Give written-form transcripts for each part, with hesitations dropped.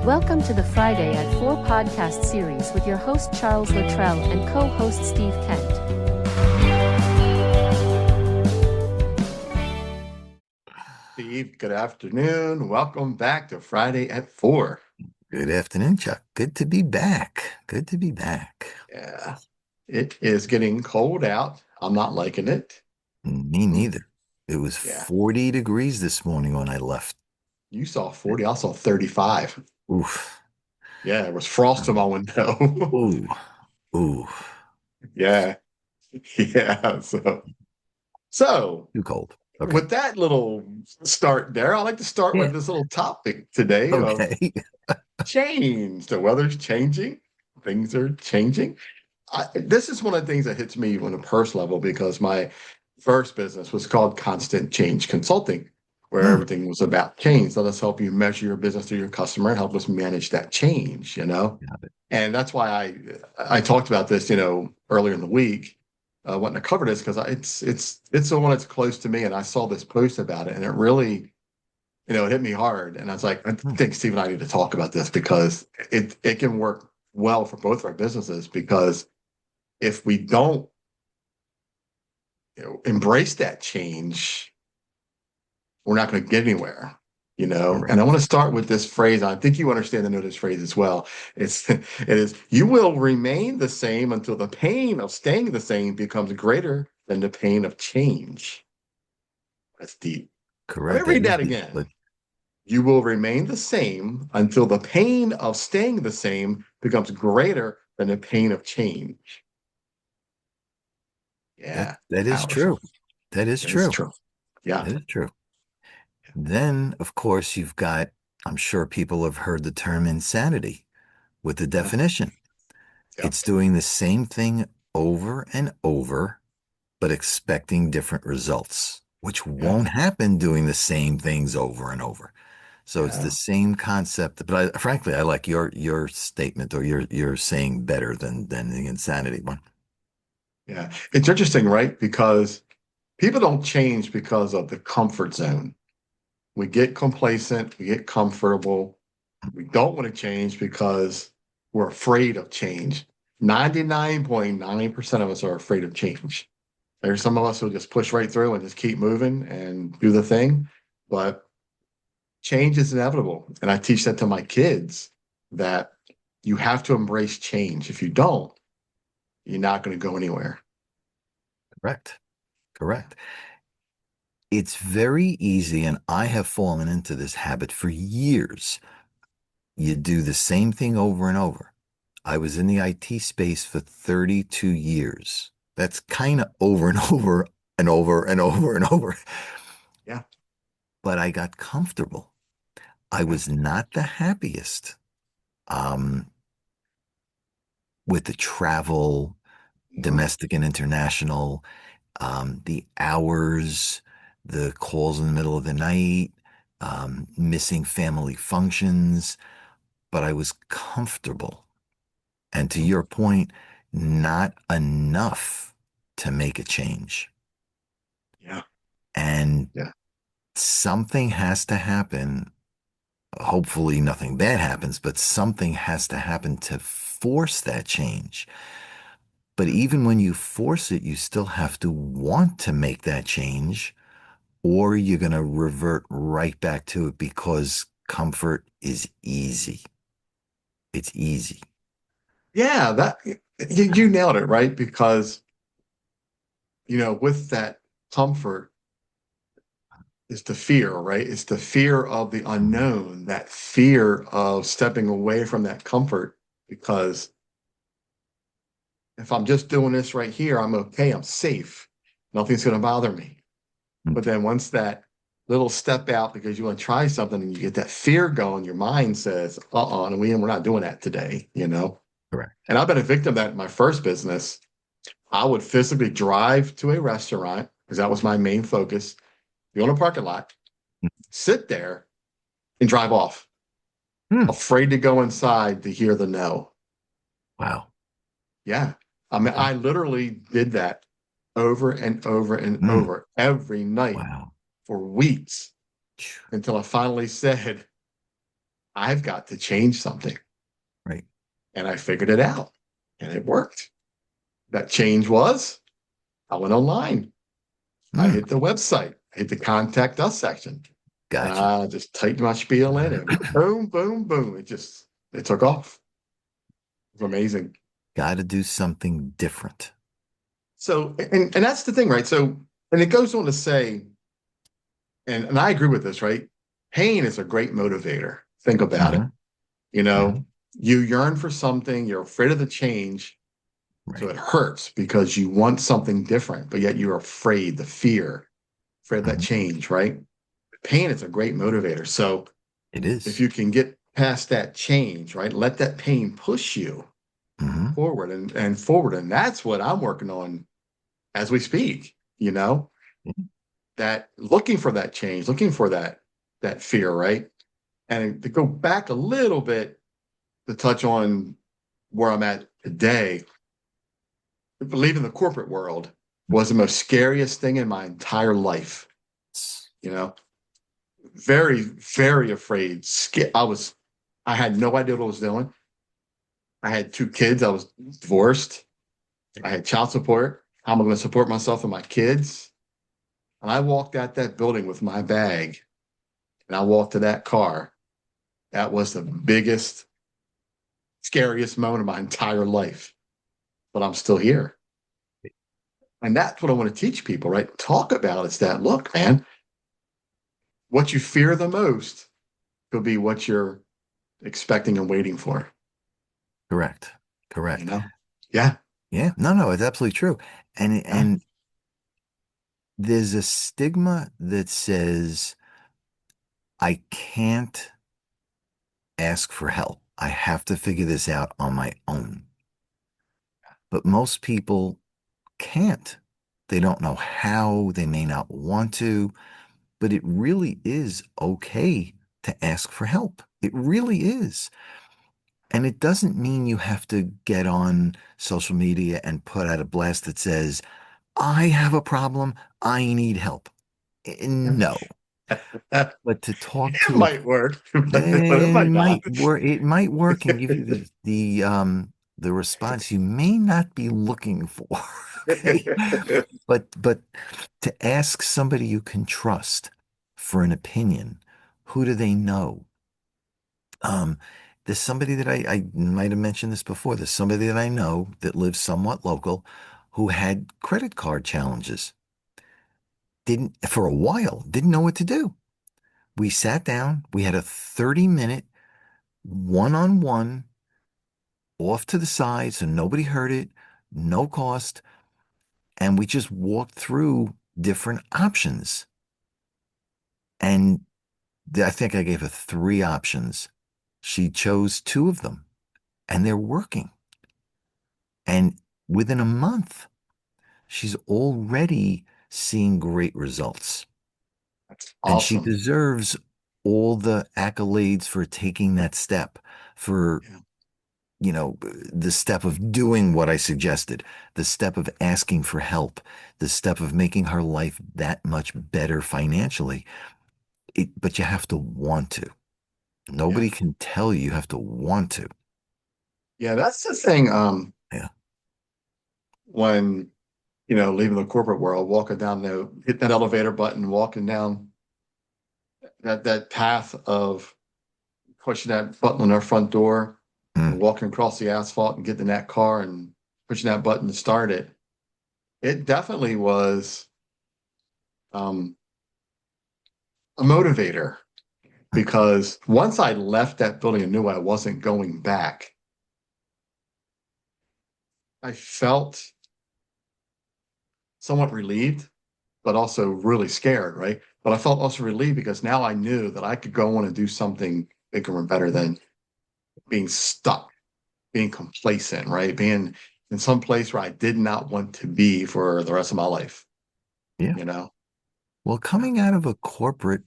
Welcome to the Friday at 4 podcast series with your host Charles Luttrell and co-host Steve Kent. Steve, good afternoon. Welcome back to Friday at 4. Good afternoon, Chuck. Good to be back. Yeah, it is getting cold out. I'm not liking it. Me neither. It was Yeah, 40 degrees this morning when I left. you saw 40. I saw 35. Oof. Yeah, it was frost on my window. Ooh. Ooh. Yeah, yeah. So Too cold. Okay. with that little start there, I'd like to start Yeah. with this little topic today of Okay. change. The weather's changing. Things are changing. This is one of the things that hits me on a personal level because my first business was called Constant Change Consulting, where Hmm. everything was about change. So let's help you measure your business through your customer and help us manage that change, Got it. And that's why I talked about this, earlier in the week. Wanting to cover this because it's the one that's close to me, and I saw this post about it, and it really, it hit me hard. And I was like, I Hmm. think Steve and I need to talk about this because it can work well for both of our businesses because if we don't embrace that change, we're not going to get anywhere. And I Correct. want to start with this phrase. I think you understand the know this phrase as well. It is you will remain the same until the pain of staying the same becomes greater than the pain of change. That's deep. Let me Correct. That read is that deep. again. But You will remain the same until the pain of staying the same becomes greater than the pain of change. Yeah, that is powerful. true. That is That is true. true. Yeah, That is true. Then, of course, you've got, I'm sure people have heard the term insanity with the yeah, definition. yeah, It's doing the same thing over and over but expecting different results, which yeah, won't happen doing the same things over and over. So it's the yeah. same concept, but frankly, I like your statement or your saying better than the insanity one. Yeah. It's interesting, right? Because people don't change because of the comfort zone. We get complacent, we get comfortable. We don't want to change because we're afraid of change. 99.9% of us are afraid of change. There's some of us who just push right through and just keep moving and do the thing. But change is inevitable. And I teach that to my kids that you have to embrace change. If you don't, you're not going to go anywhere. Correct. Correct. It's very easy, and I have fallen into this habit for years. You do the same thing over and over. I was in the IT space for 32 years. That's kind of over and over and over and over and over. Yeah. But I got comfortable. I Yeah. was not the happiest um, with the travel, No. domestic and international, the hours, the calls in the middle of the night, missing family functions. But I was comfortable. And to your point, not enough to make a change. Yeah. And Yeah. something has to happen. Hopefully, nothing bad happens, but something has to happen to force that change. But even when you force it, you still have to want to make that change, or you're going to revert right back to it because comfort is easy. It's easy. Yeah, that you nailed it, right? Because, with that comfort is the fear, right? It's the fear of the Mhm. unknown, that fear of stepping away from that comfort. Because if I'm just doing this right here, I'm okay, I'm safe. Nothing's going to bother me. But then once that little step out because you want to try something and you get that fear going, your mind says, and we're not doing that today. Correct. And I've been a victim of that in my first business. I would physically drive to a restaurant because that was my main focus, be on a parking lot, sit there, and drive off, Hmm. afraid to go inside to hear the no. Wow. Yeah. I mean, I literally did that over and over and Hmm. over every night Wow. for weeks until I finally said, I've got to change something. Right. And I figured it out and it worked. That change was I went online. I Mm, hit the website, I hit the contact us section, and gotcha. I just typed my spiel in and boom, boom, boom. It took off. It was amazing. Got to do something different. So, and that's the thing, right? So, and it goes on to say, and I agree with this, right? Pain is a great motivator. Think about it. Hmm. You know, Hmm. you yearn for something, you're afraid of the change, so Right. it hurts because you want something different, but yet you're afraid, the fear, afraid of that Hmm. change, right? Pain is a great motivator. So It if is. you can get past that change, right, let that pain push you Hmm. forward and forward. And that's what I'm working on as we speak, that looking for that change, looking for that fear, right? And to go back a little bit to touch on where I'm at today, leaving the corporate world was the most scariest thing in my entire life. You know, very, very afraid. I had no idea what I was doing. I had two kids. I was divorced. I had child support. How am I going to support myself and my kids? And I walked out that building with my bag and I walked to that car. That was the biggest, scariest moment of my entire life. But I'm still here. And that's what I want to teach people, right? Talk about is that look, man, what you fear the most could be what you're expecting and waiting for, Correct. you Correct. know? Yeah. Yeah. No, no, it's absolutely true. And Yeah. and there's a stigma that says I can't ask for help. I have to figure this out on my own. But most people can't. They don't know how, they may not want to, but it really is okay to ask for help. It really is. And it doesn't mean you have to get on social media and put out a blast that says, I have a problem, I need help. No. It But to talk to a might work, but it might not. it might work and give you the response you may not be looking for. Okay. But to ask somebody you can trust for an opinion, who do they know? Um, there's somebody that I might have mentioned this before. There's somebody that I know that lives somewhat local who had credit card challenges. Didn't for a while, didn't know what to do. We sat down, we had a 30-minute one-on-one off to the side so nobody heard it, no cost, and we just walked through different options. And I think I gave her three options. She chose two of them, and they're working. And within a month, she's already seeing great results. That's And she awesome. deserves all the accolades for taking that step, for Yeah. the step of doing what I suggested, the step of asking for help, the step of making her life that much better financially. But you have to want to. Yeah. Nobody can tell you, you have to want to. Yeah. That's the thing. Yeah. When, leaving the corporate world, walking down the, hit that elevator button, walking down that path of pushing that button on our front door and Mm, walking across the asphalt and getting in that car and pushing that button to start it. It definitely was um, a motivator because once I left that building and knew I wasn't going back, I felt somewhat relieved, but also really scared, right? But I felt also relieved because now I knew that I could go on and do something bigger and better than being stuck, being complacent, right? Being in some place where I did not want to be for the rest of my life, yeah. you know? Well, coming out of a corporate,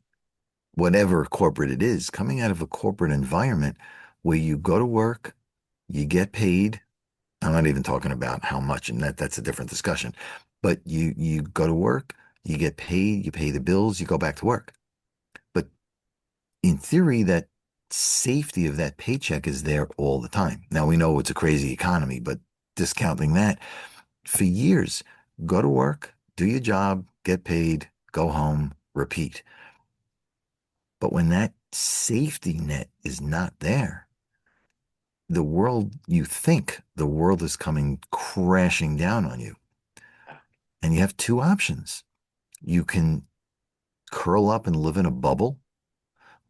whatever corporate it is, coming out of a corporate environment where you go to work, you get paid. I'm not even talking about how much, and that's a different discussion. But you go to work, you get paid, you pay the bills, you go back to work. But in theory, that safety of that paycheck is there all the time. Now we know it's a crazy economy, but discounting that, for years, go to work, do your job, get paid, go home, repeat. But when that safety net is not there, you think the world is coming crashing down on you. And you have two options. You can curl up and live in a bubble,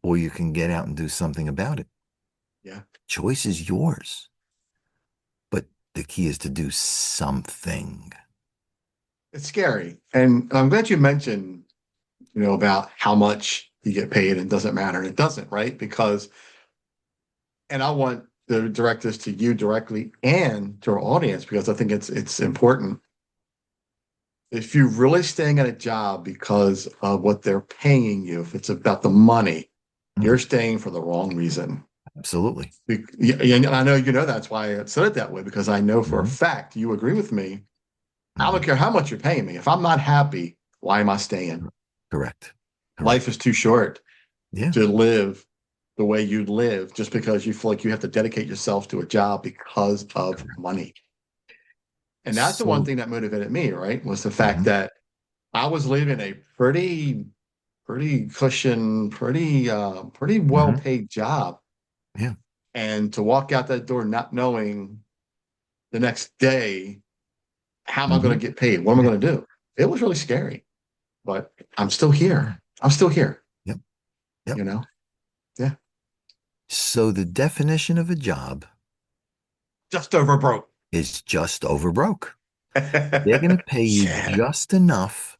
or you can get out and do something about it. Yeah. Choice is yours. But the key is to do something. It's scary. And I'm glad you mentioned, about how much you get paid and it doesn't matter. It doesn't, right? Because, and I want to direct this to you directly and to our audience because I think it's important. If you're really staying at a job because of what they're paying you, if it's about the money, you're Mhm. staying for the wrong reason. Absolutely. Yeah, and I know that's why I said it that way, because I know for a Mhm. fact you agree with me. I don't Mhm. care how much you're paying me. If I'm not happy, why am I staying? Correct. Life Correct. is too short Yeah. to live the way you live just because you feel like you have to dedicate yourself to a job because of Correct. money. And that's the one So, thing that motivated me, right? Was the fact mhm. that I was living a pretty cushion, pretty well Mhm. paid job. Yeah. And to walk out that door not knowing the next day, how am I going Mhm. to get paid? What am I Yeah. going to do? It was really scary, but I'm still here. I'm still here, Yep. Yep. you know? Yeah. So the definition of a job Just over broke. is just over broke. They're going to pay you Yeah. just enough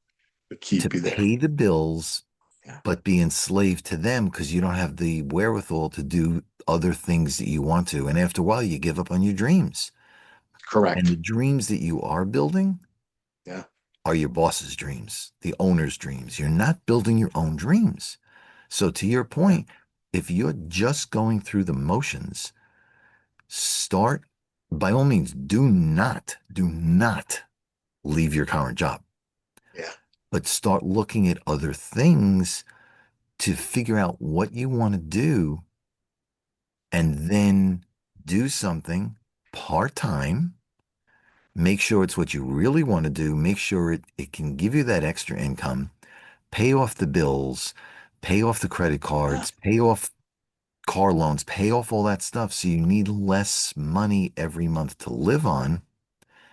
To to keep you there. pay the bills, Yeah. but be enslaved to them because you don't have the wherewithal to do other things that you want to. And after a while, you give up on your dreams. And the Correct. dreams that you are building Yeah. are your boss's dreams, the owner's dreams. You're not building your own dreams. So, to your Yeah. point, if you're just going through the motions, start by all means, do not leave your current job, Yeah. but start looking at other things to figure out what you want to do and then do something part time. Make sure it's what you really want to do. Make sure it can give you that extra income, pay off the bills, pay off the credit Yeah. cards, pay off car loans, pay off all that stuff. So you need less money every month to live on.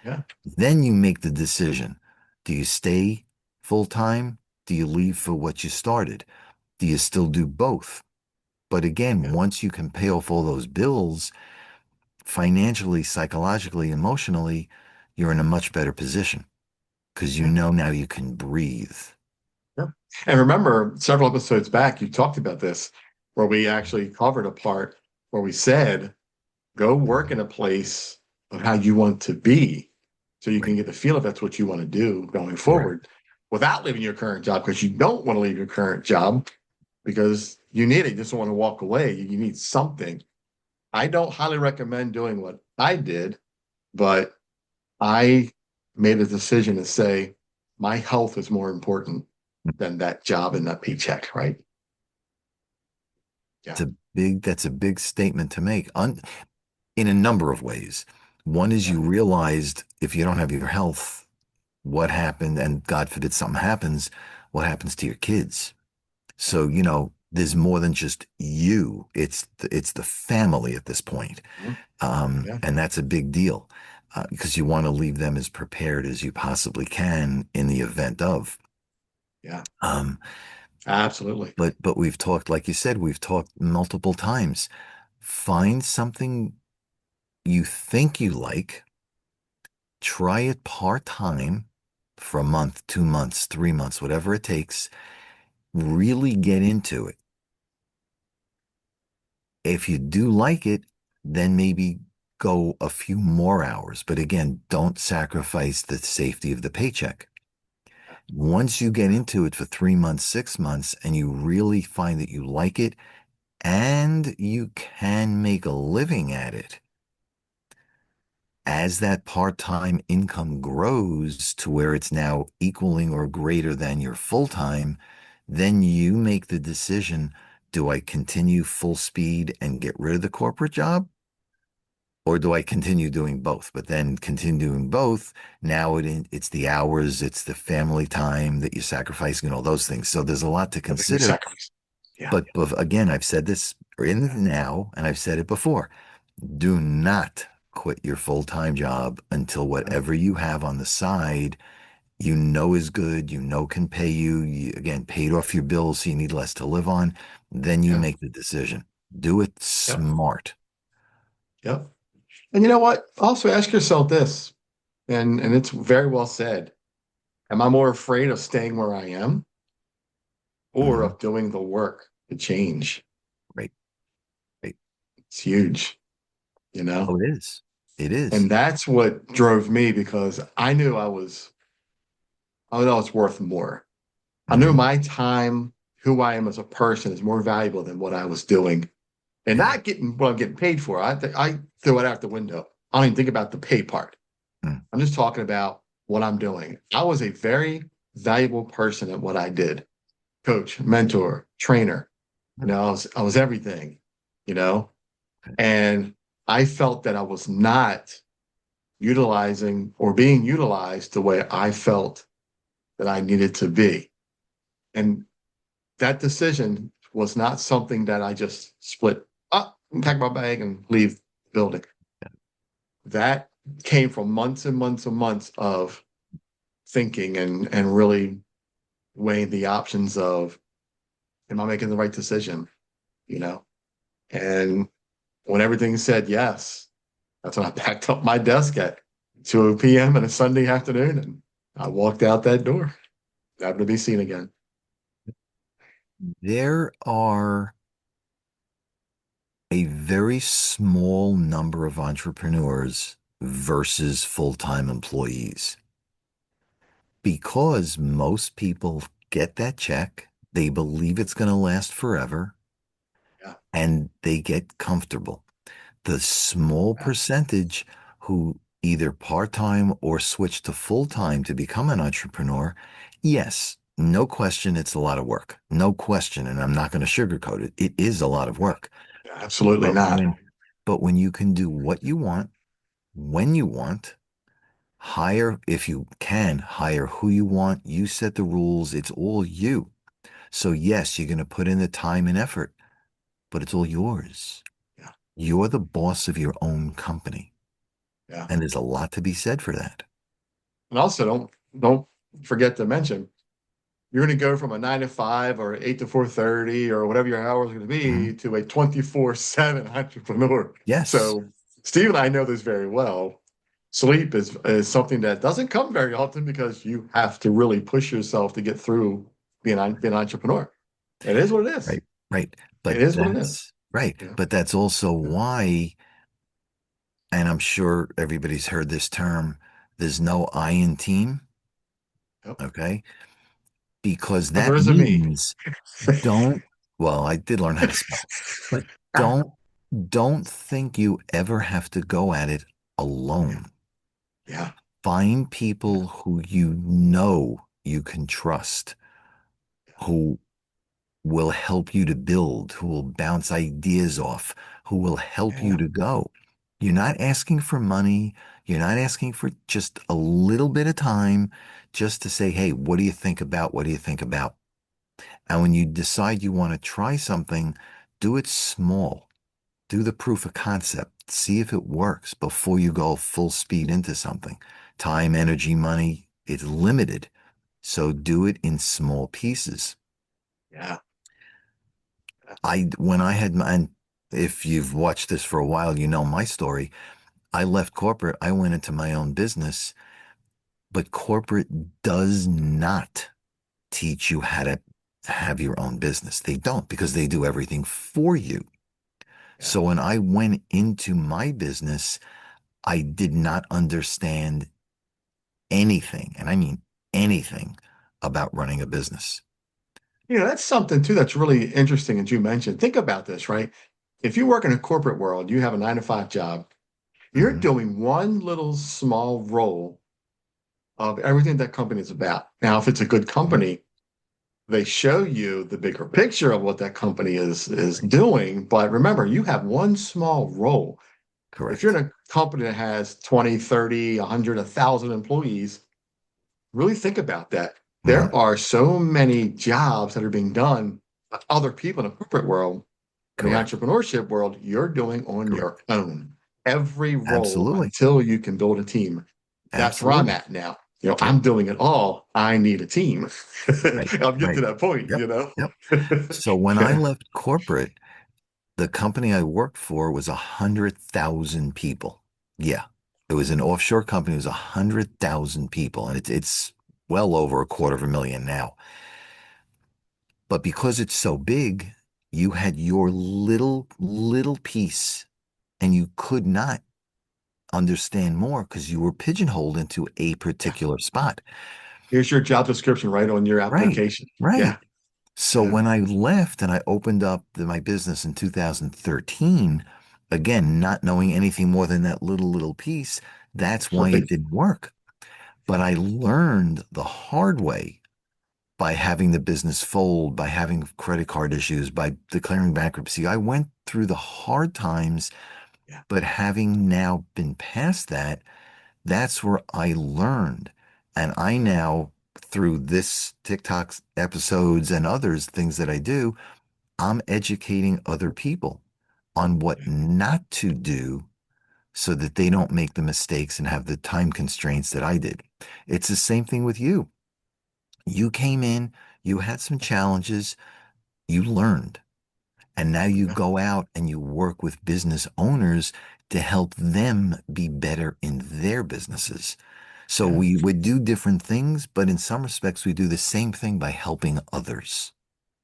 Yeah. Then you make the decision. Do you stay full time? Do you leave for what you started? Do you still do both? But again, Yeah. once you can pay off all those bills financially, psychologically, emotionally, you're in a much better position because you Yeah. know now you can breathe. Yeah. And remember, several episodes back, you talked about this, where we actually covered a part where we said, go work in a place of how you want to be so you Right. can get the feel if that's what you want to do going Correct. forward without leaving your current job, because you don't want to leave your current job because you need it. You just don't want to walk away. You need something. I don't highly recommend doing what I did, but I made a decision to say my health is more important than that job and that paycheck, right? Yeah. That's a big statement to make in a number of ways. One is Yeah. you realized if you don't have your health, what happened, and God forbid something happens, what happens to your kids? Yeah. So, there's more than just you. It's the family at this point. Mhm. Yeah. And that's a big deal because you want to leave them as prepared as you possibly can in the event of. Yeah. Um, Absolutely. but we've talked, like you said, we've talked multiple times. Find something you think you like, try it part time for a month, 2 months, 3 months, whatever it takes. Really get into it. If you do like it, then maybe go a few more hours. But again, don't sacrifice the safety of the paycheck. Once you get into it for 3 months, 6 months, and you really find that you like it and you can make a living at it, as that part time income grows to where it's now equaling or greater than your full time, then you make the decision, Do I continue full speed and get rid of the corporate job? Or do I continue doing both? But then continue doing both, now it's the hours, it's the family time that you're sacrificing and all those things. So there's a lot to Everything you consider. sacrifice. Yeah. But again, I've said this in now, and I've said it before. Do not quit your full-time job until Yeah. whatever you have on the side you know is good, you know can pay you, again, paid off your bills so you need less to live on, then you Yeah. make the decision. Do it Yep. smart. Yep. And you know what? Also ask yourself this, and it's very well said. Am I more afraid of staying where I am or Mhm. of doing the work to change? Right, right. It's huge, you know? Oh, it is. It is. And that's what drove me because I knew I was worth more. I knew Hmm. my time, who I am as a person, is more valuable than what I was doing. And not getting what I'm getting paid for. I throw it out the window. I don't even think about the pay part. Mm. I'm just talking about what I'm doing. I was a very valuable person at what I did. Coach, mentor, trainer. Mm. I was everything, you know, Okay. and I felt that I was not utilizing or being utilized the way I felt that I needed to be. And that decision was not something that I just split up, pack my bag and leave the building. That came from months and months and months of thinking and really weighing the options of, am I making the right decision? You know, and when everything said yes, that's when I packed up my desk at 2 p.m. on a Sunday afternoon and I walked out that door, never to be seen again. There are a very small number of entrepreneurs versus full-time employees because most people get that check, they believe it's going to last forever, Yeah, and they get comfortable. The small yeah, percentage who either part-time or switch to full-time to become an entrepreneur, yes, no question, it's a lot of work. No question, and I'm not going to sugarcoat it. It is a lot of work. yeah, absolutely But not. when you can do what you want, when you want, hire if you can, hire who you want, you set the rules, it's all you. So yes, you're going to put in the time and effort, but it's all yours. Yeah, You're the boss of your own company. yeah. And there's a lot to be said for that. And also don't forget to mention you're going to go from a 9 to 5 or 8 to 4:30 or whatever your hours are going to Mhm. be to a 24/7 entrepreneur. Yes. So Steve and I know this very well. Sleep is something that doesn't come very often because you have to really push yourself to get through being an entrepreneur. It is what it is. Right. Right. It But is what it is. that's right. Yeah. But that's also Yeah. why, and I'm sure everybody's heard this term, there's no I in team. Yep. Okay. Because But there that is a me. means don't, well, I did learn how to spell, but don't, don't think you ever have to go at it Yeah. alone. Yeah. Find Yeah. people who you know you can trust, who will help you to build, who will bounce ideas off, who will help you Yeah. to go. You're not asking for money. You're not asking for just a little bit of time just to say, hey, what do you think about? What do you think about? And when you decide you want to try something, do it small. Do the proof of concept. See if it works before you go full speed into something. Time, energy, money, it's limited. So do it in small pieces. Yeah. When I had my, and if you've watched this for a while, you know my story. I left corporate, I went into my own business, but corporate does not teach you how to have your own business. They don't because they do everything for you. Yeah. So when I went into my business, I did not understand anything, and I mean anything about running a business. That's something too that's really interesting that you mentioned. Think about this, right? If you work in a corporate world, you have a 9 to 5 job, you're Hmm. doing one little small role of everything that company is about. Now, if it's a good company, they show you the bigger picture of what that company is doing. But remember, you have one small role. If you're Correct. in a company that has 20, 30, 100, 1,000 employees, really think about that. Hmm. There are so many jobs that are being done by other people in the corporate world, but in the Correct. entrepreneurship world, you're doing on Correct. your own. Every role Absolutely. until you can build a team. That's where I'm Absolutely. at now. I'm doing it all. I need a team. Right. I'm getting to Right. that point, Yep. Yep. So when I Yeah. left corporate, the company I worked for was 100,000 people. Yeah. It was an offshore company. It was 100,000 people, and it's well over a quarter of a million now. But because it's so big, you had your little piece, and you could not understand more because you were pigeonholed into a Yeah. particular spot. Here's your job description right on your Right. application. Right. Yeah. So Yeah. when I left and I opened up my business in 2013, again, not knowing anything more than that little piece, that's why it Right. didn't work. But I learned the hard way by having the business fold, by having credit card issues, by declaring bankruptcy. I went through the hard times, Yeah. but having now been past that, that's where I learned. And I now, through this TikTok episodes and others, things that I do, I'm educating other people on what not to do so that they don't make the mistakes and have the time constraints that I did. It's the same thing with you. You came in, you had some challenges, you learned, and now you Yeah. go out and you work with business owners to help them be better in their businesses. So Yeah. we would do different things, but in some respects, we do the same thing by helping others.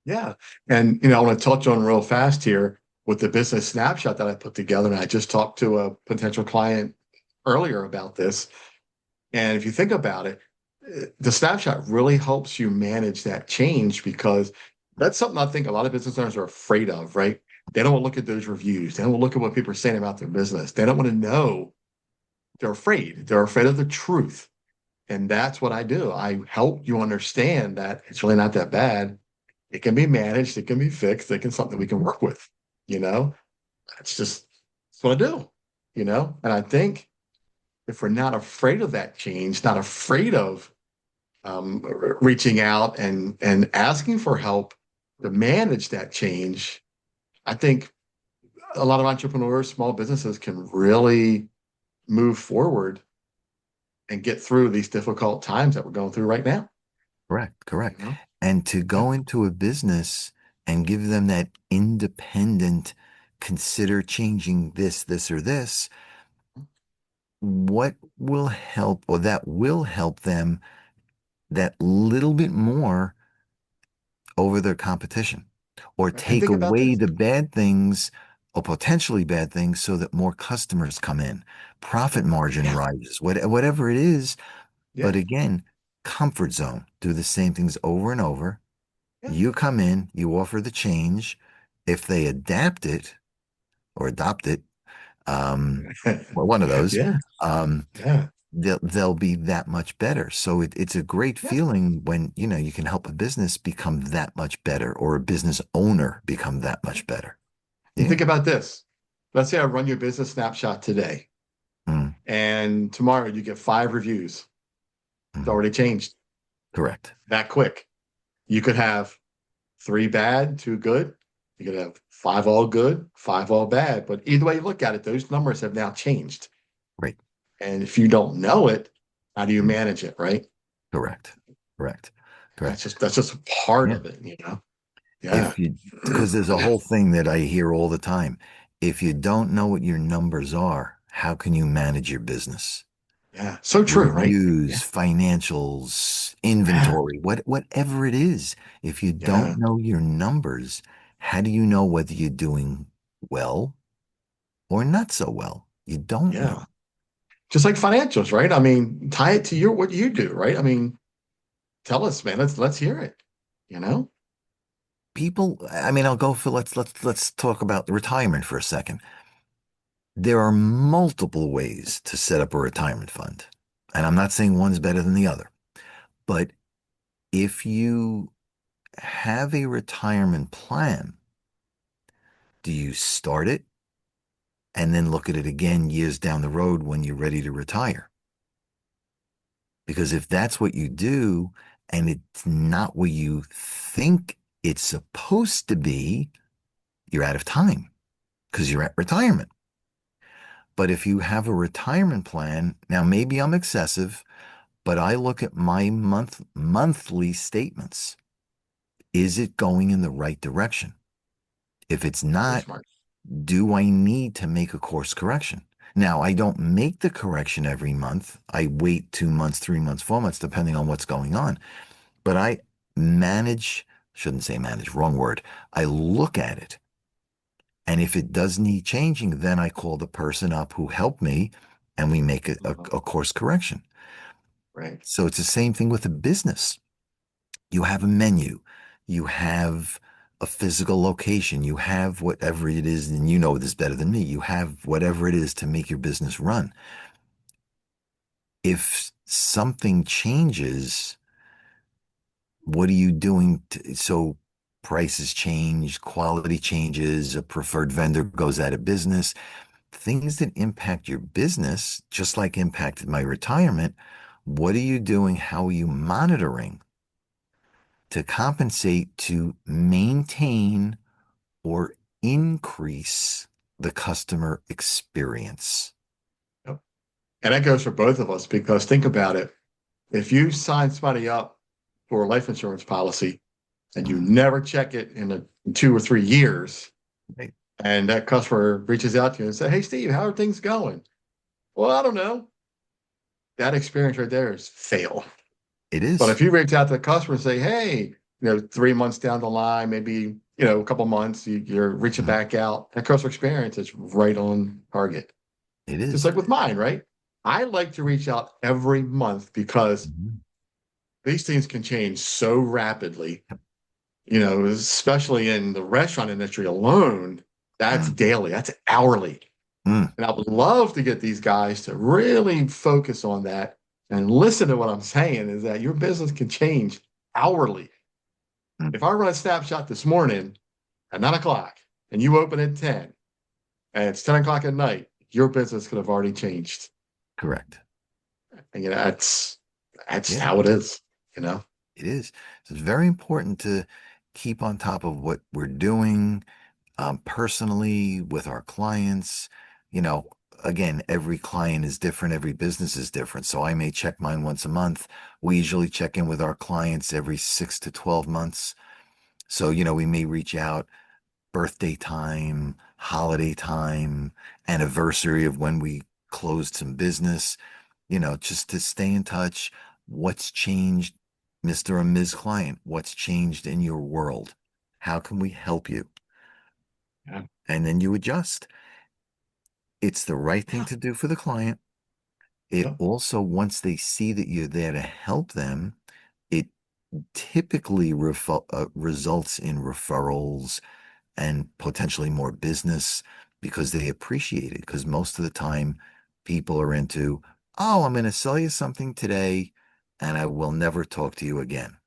Yeah. And, I want to touch on real fast here with the business snapshot that I put together. And I just talked to a potential client earlier about this. And if you think about it, the snapshot really helps you manage that change because that's something I think a lot of business owners are afraid of, right? They don't want to look at those reviews. They don't want to look at what people are saying about their business. They don't want to know. They're afraid. They're afraid of the truth. And that's what I do. I help you understand that it's really not that bad. It can be managed, it can be fixed, it can something we can work with, you know? That's just that's what I do, And I think if we're not afraid of that change, not afraid of reaching out and asking for help to manage that change, I think a lot of entrepreneurs, small businesses can really move forward and get through these difficult times that we're going through right now. Correct, You correct. know? And to Yeah. go into a business and give them that independent, consider changing this, or this, what will help, or that will help them that little bit more over their competition, or And take think about away this. the bad things or potentially bad things so that more customers come in, profit margin Yeah, rises, whatever it is. But yeah, again, comfort zone, do the same things over and over. yeah. You come in, you offer the change. If they adapt it or adopt it, um, well, one of those, Yeah, um, yeah, they'll be that much better. So it's a great yeah. feeling when you can help a business become that much better, or a business owner become that much better. And Yeah. think about this. Let's say I run your business snapshot today, Mm, and tomorrow you get 5 reviews. It's mhm. already changed Correct. that quick. You could have 3 bad, 2 good. You could have 5 all good, 5 all bad. But either way you look at it, those numbers have now changed. Right. And if you don't know it, how do you Mm, manage it, right? correct. Correct. Correct. That's just a part Yeah. of it. Yeah, If you, because there's a whole thing that I hear all the time. If you don't know what your numbers are, how can you manage your business? yeah. So true, right? Reviews, Yeah, financials, yeah, inventory, whatever it is. If you don't yeah, know your numbers, how do you know whether you're doing well or not so well? You don't yeah. know. Just like financials, right? I mean, tie it to your what you do, right? I mean, tell us, man. Let's hear it. You know? People, I mean, I'll go for let's talk about retirement for a second. There are multiple ways to set up a retirement fund. And I'm not saying one's better than the other, but if you have a retirement plan, do you start it and then look at it again years down the road when you're ready to retire? Because if that's what you do and it's not what you think it's supposed to be, you're out of time because you're at retirement. But if you have a retirement plan, now maybe I'm excessive, but I look at my monthly statements. Is it going in the right direction? If it's Very not, smart. do I need to make a course correction? Now, I don't make the correction every month. I wait 2 months, 3 months, 4 months, depending on what's going on. But I manage, shouldn't say manage, wrong word. I look at it. And if it does need changing, then I call the person up who helped me and we make a course correction. Right. So it's the same thing with a business. You have a menu, you have a physical location, you have whatever it is, and you know this better than me. You have whatever it is to make your business run. If something changes, what are you doing so prices change, quality changes, a preferred vendor goes out of business, things that impact your business, just like impacted my retirement. What are you doing? How are you monitoring to compensate to maintain or increase the customer experience? Yep. And that goes for both of us because think about it. If you sign somebody up for a life insurance policy and you Mhm. never check it in 2 or 3 years, Right. and that customer reaches out to you and say, "Hey, Steve, how are things going?" Well, I don't know. That experience right there is fail. It But is. if you reach out to the customer and say, "Hey, 3 months down the line, maybe a couple months, you're reaching Mhm. back out," that customer experience is right on target. It Just is. like with mine, right? I like to reach out every month because Mhm. these things can change so rapidly, especially in the restaurant industry alone. That's Mm. daily, that's hourly. Mm. And I would love to get these guys to really focus on that and listen to what I'm saying is that your business can change hourly. Mm. If I run a snapshot this morning at 9 o'clock and you open at 10 and it's 10 o'clock at night, your business could have already changed. Correct. And that's Yeah, how it is, you know. it is. So it's very important to keep on top of what we're doing, personally with our clients. You know, again, every client is different, every business is different. So I may check mine once a month. We usually check in with our clients every 6 to 12 months. So, we may reach out birthday time, holiday time, anniversary of when we closed some business, just to stay in touch. What's changed, Mr. or Ms. Client? What's changed in your world? How can we help you? Yeah. And then you adjust. It's the right thing Yeah. to do for the client. It Yep. also, once they see that you're there to help them, it typically results in referrals and potentially more business because they appreciate it. Because most of the time, people are into, oh, I'm going to sell you something today and I will never talk to you again.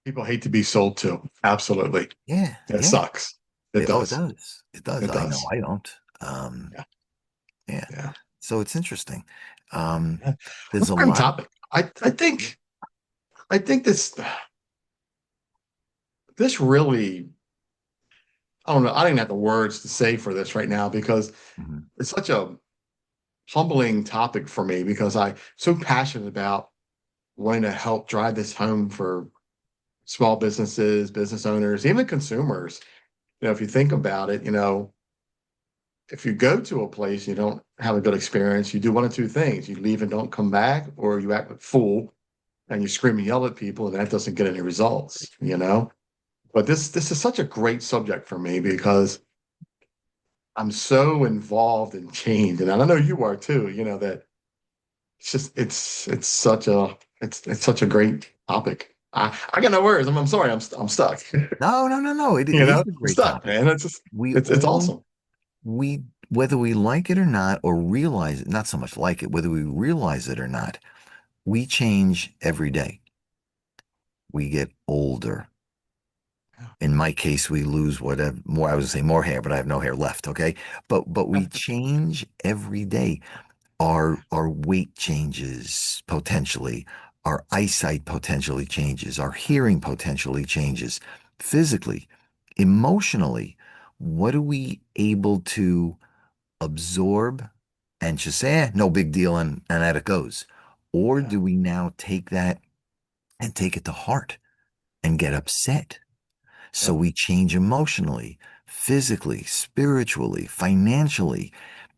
People hate to be sold to. Absolutely. Yeah, It yeah. sucks. It Oh, it does. does. It does. It I know does. I don't. Um, Yeah. yeah. Yeah. So it's interesting. Um, Yeah. there's a Important lot of, topic. I think this really, I don't know. I don't even have the words to say for this right now because Mhm. it's such a humbling topic for me because I'm so passionate about wanting to help drive this home for small businesses, business owners, even consumers. If you think about it, if you go to a place, you don't have a good experience, you do one of two things. You leave and don't come back, or you act like a fool and you scream and yell at people, and that doesn't get any results. But this is such a great subject for me because I'm so involved in change, and I know you are too. That it's such a great topic. I got no words. I'm sorry. I'm stuck. no, no, no, no. It is a I'm great stuck, topic. man. It's just We it's all, awesome. whether we like it or not, or realize it, not so much like it, whether we realize it or not, we change every day. we get older. Yeah. In my case, we lose whatever more, I was gonna say more hair, but I have no hair left. Okay. But we change every day. Our weight changes potentially. Our eyesight potentially changes. Our hearing potentially changes. Physically, emotionally, what are we able to absorb and just say, no big deal, and that it goes? Or Yeah. do we now take that and take it to heart and get upset? So Yep. we change emotionally, physically, spiritually, financially.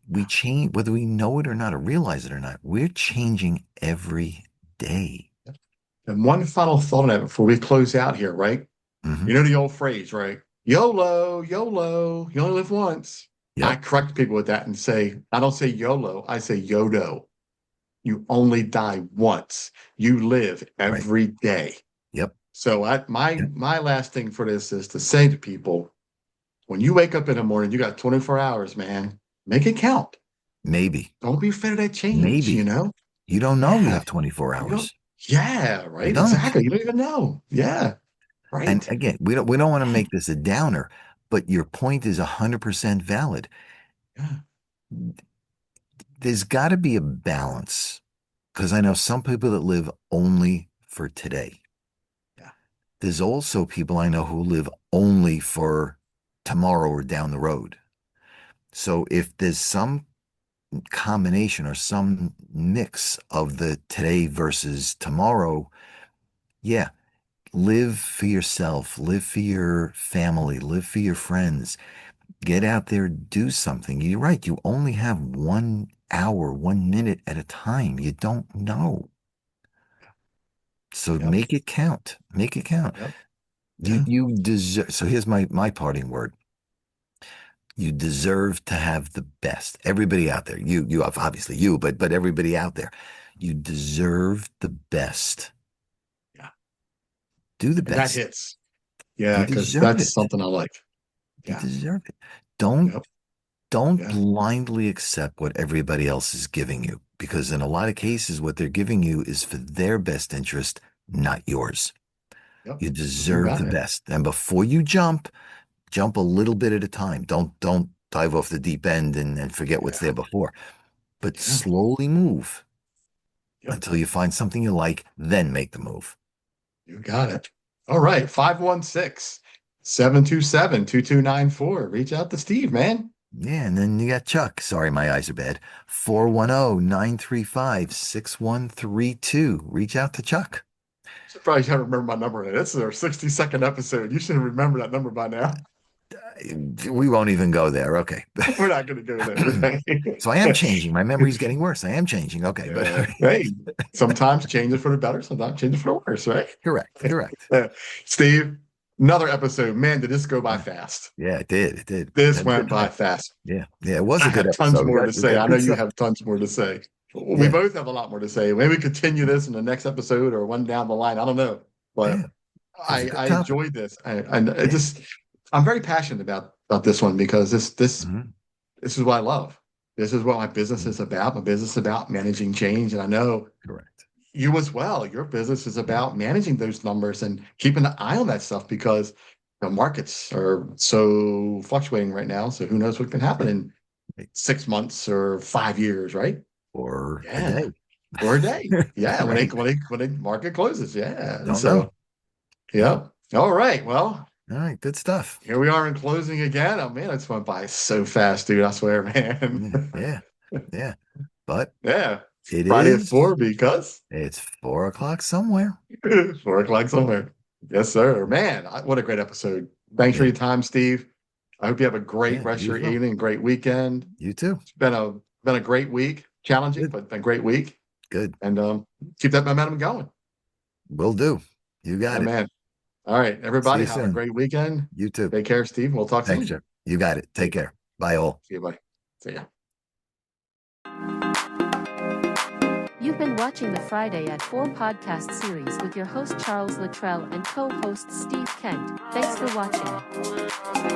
We Yeah. change, whether we know it or not, or realize it or not, we're changing every day. Yep. And one final thought on that before we close out here, right? Hmm. You know the old phrase, right? YOLO, YOLO, you only live once. I Yep. correct people with that and say, I don't say YOLO, I say YODO. You only die once. You live Right. every day. Yep. So Yep. my last thing for this is to say to people, when you wake up in the morning, you got 24 hours, man. Make it count. Maybe. Don't be afraid of that change, you Maybe. know? You don't know you Yeah. have 24 You don't, hours. yeah, You right. don't. Exactly. You don't even know. Yeah. And Right. again, we don't want to make this a downer, but your point is 100% valid. Yeah. There's got to be a balance because I know some people that live only for today. Yeah. There's also people I know who live only for tomorrow or down the road. So if there's some combination or some mix of the today versus tomorrow, yeah, live for yourself, live for your family, live for your friends. Get out there, do something. You're right. You only have 1 hour, 1 minute at a time. You don't know. So Yep. make it count. Make it count. Yep. Yeah. You deserve. So here's my parting word. You deserve to have the best. Everybody out there. You have obviously you, but everybody out there. You deserve the best. Yeah. Do the And that best. hits. Yeah. You Because deserve that's it. something I like. You Yeah. deserve it. Don't Yep. don't Yeah. blindly accept what everybody else is giving you because in a lot of cases what they're giving you is for their best interest, not yours. Yep. You You deserve got the it. best. And before you jump a little bit at a time. Don't dive off the deep end and forget what's Yeah. there before. But Yeah. slowly move Yep. until you find something you like, then make the move. You got it. All right. 516-727-2294. Reach out to Steve, man. Yeah, and then you got Chuck. Sorry, my eyes are bad. 410-935-6132. Reach out to Chuck. Should probably try to remember my number. This is our 62nd episode. You should remember that number by now. We won't even go there. Okay. We're not going to go there. So I am changing. My memory's getting worse. I am changing. Okay, but Hey, sometimes change it for the better, sometimes change it for the worse, right? correct. Steve, another episode. Man, did this go by fast? Yeah, it did. It did. This Had a good went by time. fast. Yeah, it was I a good have tons episode. more to We say. got I know good you stuff. have tons more to say. We Yeah, both have a lot more to say. Maybe continue this in the next episode or one down the line. I don't know, yeah. but It was a good I topic. enjoyed this. I Yeah. just I'm very passionate about this one because Mhm. this is what I love. This is what my business Mhm. is about. My business is about managing change, and I know Correct. you as well. Your business is Yeah. about managing those numbers and keeping an eye on that stuff because the markets are so fluctuating right now. So who knows what can happen Yeah. in Right. 6 months or 5 years, right? Or a Yeah. day. Or a day. Yeah. Right. When the market closes. Yeah. Don't know. So yeah. All right. Well, All right. Good stuff. here we are in closing again. Oh man, it's went by so fast, dude. I swear, man. Yeah. Yeah. Yeah. But Yeah. it Friday at is, 4 because it's 4 o'clock somewhere. 4 o'clock somewhere. Yes, sir. Man, what a great episode. Thanks for Yeah. your time, Steve. I hope you have a great Yeah. rest of You your as well. evening, great weekend. You too. It's been a great week. Challenging, Good. but a great week. Good. And keep that momentum going. Will do. You Yeah, got it. man. All right, See everybody, you have a soon. great weekend. You too. Take care, Steve. We'll talk Thanks, soon. Jeff. You got it. See Take care. Bye all. you, buddy. See ya. You've been watching the Friday at 4 podcast series with your host Charles Luttrell and co-host Steve Kent. Thanks for watching.